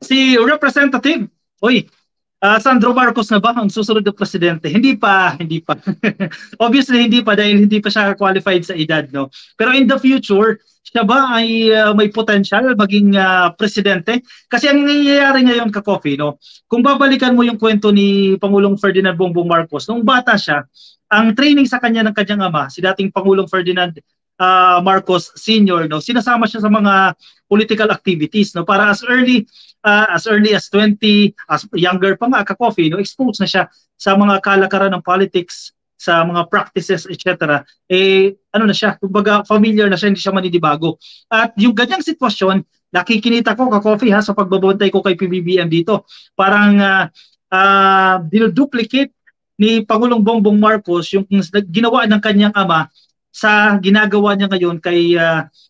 Si Representative, uy, Sandro Marcos na ba ang susunod na presidente? Hindi pa, hindi pa. Obviously, hindi pa dahil hindi pa siya qualified sa edad, no? Pero in the future, siya ba ay may potential maging presidente? Kasi ang nangyayari ngayon ka Coffee, no? Kung babalikan mo yung kwento ni Pangulong Ferdinand Bongbong Marcos, nung bata siya, ang training sa kanya ng kanyang ama, si dating Pangulong Ferdinand Marcos Sr., no? Sinasama siya sa mga political activities, no? Para as early as 20, as younger pa nga ka-Coffee, no, exposed na siya sa mga kalakaran ng politics, sa mga practices, etc. Ano na siya, kumbaga familiar na siya, hindi siya maninibago. At yung ganyang sitwasyon, nakikinita ko ka-Coffee sa pagbabantay ko kay PBBM dito. Parang dinuduplicate ni Pangulong Bongbong Marcos yung ginawa ng kanyang ama sa ginagawa niya ngayon kay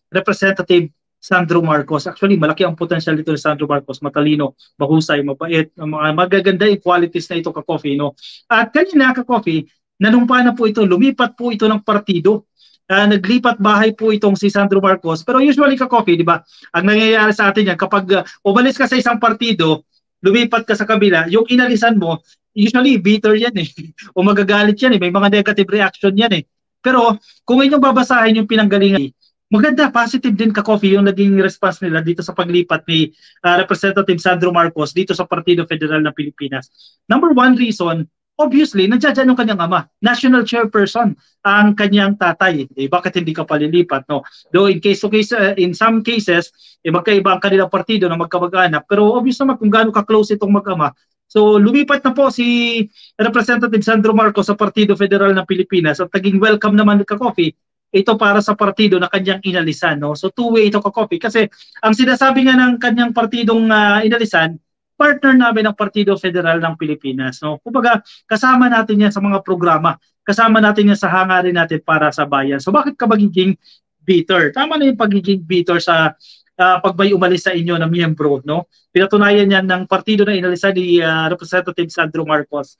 Representative Sandro Marcos. Actually, malaki ang potential dito ni Sandro Marcos. Matalino, mahusay, mabait, mga magaganda yung qualities na ito ka-Coffee, no? At kanina ka-Coffee, nanumpa na po ito, lumipat po ito ng partido. Naglipat bahay po itong si Sandro Marcos. Pero usually ka-Coffee, di ba? Ang nangyayari sa atin yan, kapag umalis ka sa isang partido, lumipat ka sa kabila, yung inalisan mo, usually bitter yan eh. O magagalit yan eh. May mga negative reaction yan eh. Pero kung inyong babasahin yung pinanggalingan, maganda, positive din ka-Coffee yung naging response nila dito sa paglipat ni Representative Sandro Marcos dito sa Partido Federal ng Pilipinas. Number one reason, obviously, nandiyan yung kanyang ama, national chairperson ang kanyang tatay. Bakit hindi ka palilipat? No? Though in some cases, magkaiba ang kanilang partido na magkamag-anak, pero obvious naman kung gaano ka-close itong mag-ama. So lumipat na po si Representative Sandro Marcos sa Partido Federal ng Pilipinas at naging welcome naman ka-Coffee ito para sa partido na kanyang inalisan. No? So two-way ito ka-Coffee. Kasi ang sinasabi nga ng kanyang partidong inalisan, partner namin ng Partido Federal ng Pilipinas. No? Kumbaga, kasama natin yan sa mga programa. Kasama natin yan sa hangarin natin para sa bayan. So bakit ka magiging bitter? Tama na yung pagiging bitter sa pag may umalis sa inyo na miyembro. No? Pinatunayan yan ng partido na inalisan ni Representative Sandro Marcos.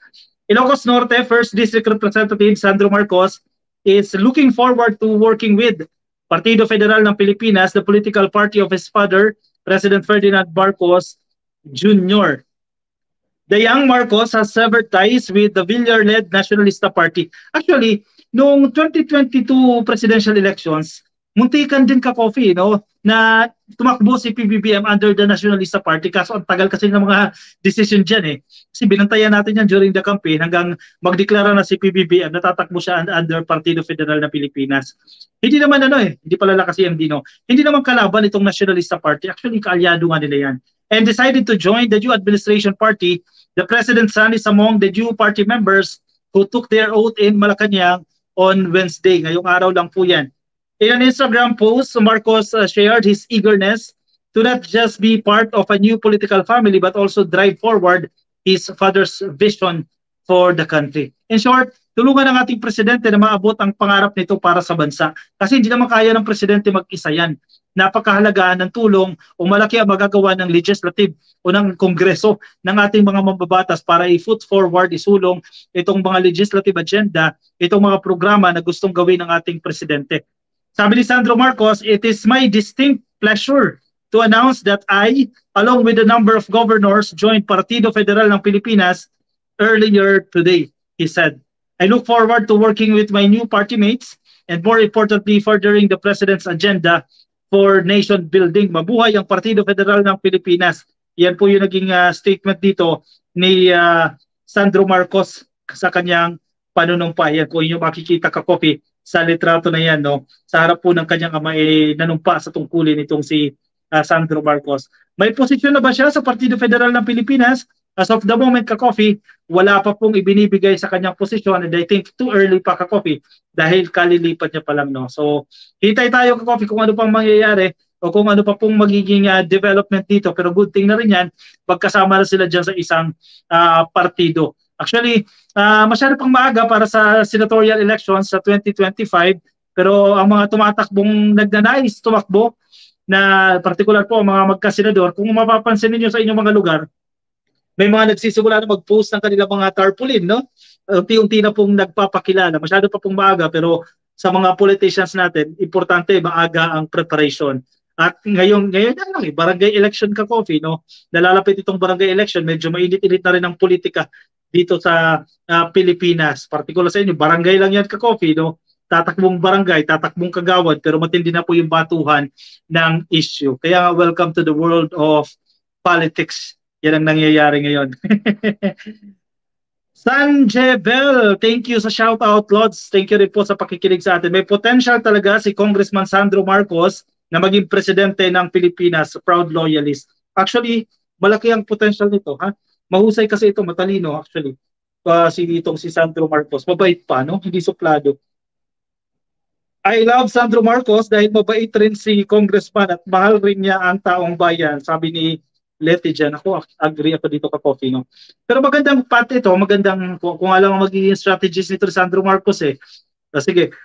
Ilocos Norte, 1st District Representative Sandro Marcos is looking forward to working with Partido Federal ng Pilipinas, the political party of his father, President Ferdinand Marcos Jr. The young Marcos has severed ties with the Villar-led Nacionalista Party. Actually, noong 2022 presidential elections, muntikan din ka-Coffee, no, na tumakbo si PBBM under the Nacionalista Party. Kaso ang tagal kasi ng mga decision dyan eh. Kasi binantayan natin yan during the campaign hanggang magdeklara na si PBBM na tatakbo siya under Partido Federal ng Pilipinas. Hindi naman hindi pala kasi MD, no. Hindi naman kalaban itong Nacionalista Party. Actually, kaalyado nga nila yan. And decided to join the new administration party. The president's son is among the new party members who took their oath in Malacanang on Wednesday. Ngayong araw lang po yan. In an Instagram post, Marcos shared his eagerness to not just be part of a new political family but also drive forward his father's vision for the country. In short, tulungan ng ating presidente na maabot ang pangarap nito para sa bansa. Kasi hindi naman kaya ng presidente mag-isa yan. Napakahalaga ng tulong o malaki ang magagawa ng legislative o ng kongreso ng ating mga mambabatas para i-foot forward, isulong itong mga legislative agenda, itong mga programa na gustong gawin ng ating presidente. Sabi ni Sandro Marcos, it is my distinct pleasure to announce that I, along with a number of governors, joined Partido Federal ng Pilipinas earlier today, he said. I look forward to working with my new party mates and more importantly, furthering the President's agenda for nation building. Mabuhay ang Partido Federal ng Pilipinas. Yan po yung naging statement dito ni Sandro Marcos sa kanyang panunumpa. Yan po yung makikita ka-Coffee sa litrato na yan, no? Sa harap po ng kanyang ama nanumpa sa tungkulin itong si Sandro Marcos. May posisyon na ba siya sa Partido Federal ng Pilipinas? As of the moment, ka-Coffee, wala pa pong ibinibigay sa kanyang posisyon and I think too early pa ka-Coffee dahil kalilipat niya pa lang, no? So, hintay tayo ka-Coffee kung ano pang mangyayari o kung ano pa pong magiging development dito. Pero good thing na rin yan, pagkasama na sila dyan sa isang partido. Actually, masyado pang maaga para sa senatorial elections sa 2025 pero ang mga tumatakbong nagnanais tumakbo na particular po ang mga magkasenador, kung mapapansin niyo sa inyong mga lugar, may mga nagsisimula na mag-post ng kanilang mga tarpaulin, no? Unti-unti na pong nagpapakilala. Masyado pa pong maaga pero sa mga politicians natin, importante maaga ang preparation. At ngayon na lang barangay election ka, Coffee, no? Nalalapit itong barangay election, medyo mainit-init na rin ang politika dito sa Pilipinas. Particular sa inyo, barangay lang yan ka, Coffee, no? Tatakbong barangay, tatakbong kagawad, pero matindi na po yung batuhan ng issue. Kaya welcome to the world of politics. Yan ang nangyayari ngayon. Sanjebel, thank you sa shoutout, Lods. Thank you rin po sa pakikinig sa atin. May potential talaga si Congressman Sandro Marcos na maging presidente ng Pilipinas, proud loyalist. Actually, malaki ang potential nito, ha? Mahusay kasi ito, matalino actually. Si Sandro Marcos, mabait pa, no? Hindi suplado. I love Sandro Marcos dahil mabait rin si Congressman at mahal rin niya ang taong bayan, sabi ni Letty dyan. Ako, agree ako dito ka, Coffee, no? Pero magandang pati ito, magandang, kung alam ang magiging strategies nito ni Sandro Marcos, eh. Sige,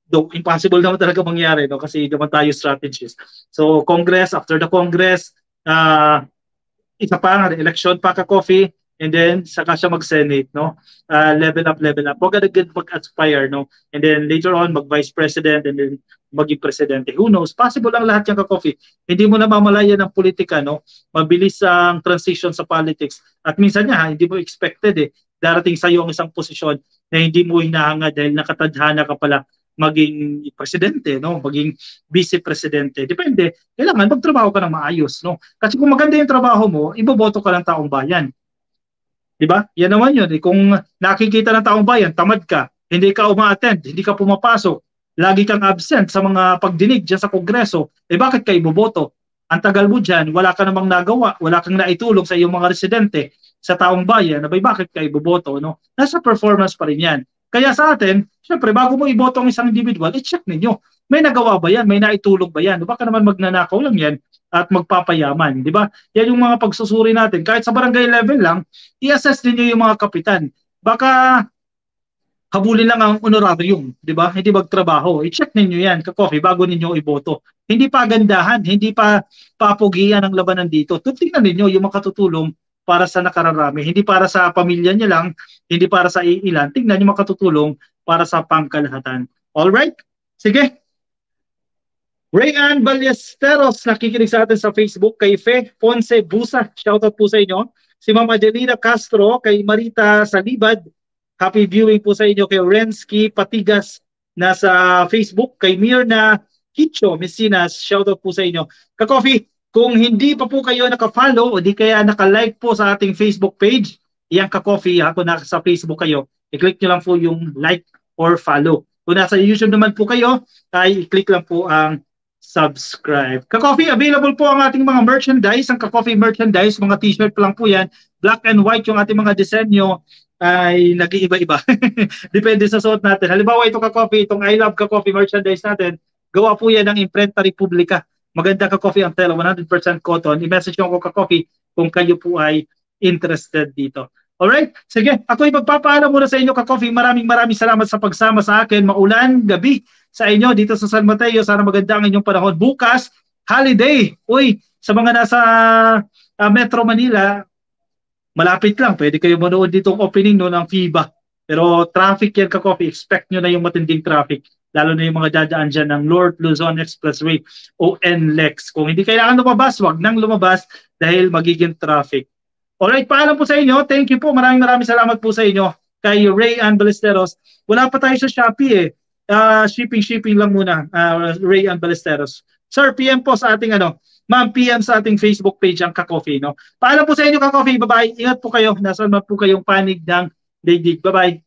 impossible naman talaga mangyari, no? Kasi naman tayo strategies. So, Congress, after the Congress, isa pa, election pa ka, Coffee, and then saka siya mag-Senate, no? Level up. Huwag agad mag-aspire, no? And then later on, mag-Vice President, and then maging Presidente. Who knows? Possible lang lahat yan ka-Coffee. Hindi mo na mamalayan ng politika, no? Mabilis ang transition sa politics. At minsan nga, hindi mo expected eh. Darating sa iyo ang isang posisyon na hindi mo hinahanga dahil nakatadhana ka pala maging presidente, no? Maging vice-presidente. Depende. Kailangan magtrabaho ka ng maayos, no? Kasi kung maganda yung trabaho mo, iboboto ka ng taong bayan. Diba? Yan naman yun. Kung nakikita ng taong bayan, tamad ka, hindi ka uma-attend, hindi ka pumapasok, lagi kang absent sa mga pagdinig dyan sa Kongreso, bakit ka iboboto? Ang tagal mo dyan, wala ka namang nagawa, wala kang naitulong sa iyong mga residente, sa taong bayan, bakit ka iboboto? No? Nasa performance pa rin yan. Kaya sa atin, syempre, bago mo iboto ang isang individual, i-check ninyo. May nagawa ba yan? May naitulong ba yan? Baka naman magnanakaw lang yan at magpapayaman, di ba? Yan yung mga pagsusuri natin. Kahit sa barangay level lang, i-assess niyo yung mga kapitan. Baka habulin lang ang honorarium, di ba? Hindi magtrabaho. I-check ninyo yan, ka-Coffee, bago ninyo iboto. Hindi pa gandahan, hindi pa papugian ang labanan dito. Tingnan ninyo yung makatutulong para sa nakararami. Hindi para sa pamilya niya lang, hindi para sa iilan. Tingnan yung makatutulong para sa pangkalahatan. Alright? Sige. Rayan Ballesteros, nakikinig sa atin sa Facebook, kay Fe Ponce Busa, shoutout po sa inyo. Si Ma'am Adelina Castro, kay Marita Salibad, happy viewing po sa inyo. Kay Rensky Patigas, nasa Facebook. Kay Mirna Kicho Messinas, shoutout po sa inyo. Ka-Coffee, kung hindi pa po kayo naka-follow o di kaya naka-like po sa ating Facebook page, iyang ka-Coffee, kung nasa Facebook kayo, i-click nyo lang po yung like or follow. Kung nasa YouTube naman po kayo, ay i-click lang po ang subscribe. Ka-Coffee, available po ang ating mga merchandise, ang Ka-Coffee merchandise, mga t-shirt pa lang po yan. Black and white yung ating mga disenyo ay nag-iiba-iba. Depende sa suot natin. Halimbawa ito Ka-Coffee, itong I Love Ka-Coffee merchandise natin, gawa po yan ng Imprenta Republica. Maganda Ka-Coffee ang tela, 100% cotton. I-message ko Ka-Coffee kung kayo po ay interested dito. Alright? Sige, ako ipagpapaalam muna sa inyo Ka-Coffee. Maraming salamat sa pagsama sa akin. Maulan, gabi sa inyo dito sa San Mateo. Sana maganda ang inyong panahon. Bukas, holiday. Uy, sa mga nasa Metro Manila, malapit lang. Pwede kayo manood ditong opening no, ng FIBA. Pero traffic yan Ka-Coffee. Expect nyo na yung matinding traffic. Lalo na yung mga dadaan dyan ng North Luzon Expressway o NLEX. Kung hindi kailangan lumabas, wag nang lumabas dahil magiging traffic. Alright, paalam po sa inyo. Thank you po. Maraming salamat po sa inyo. Kay Rayan Ballesteros. Wala pa tayo sa Shopee eh. Shipping lang muna. Rayan Ballesteros. Sir, PM po sa ating Ma'am, PM sa ating Facebook page ang Ka-Coffee. No? Paalam po sa inyo Ka-Coffee. Bye-bye. Ingat po kayo. Nasaan man po kayong panig ng daigdig. Bye-bye.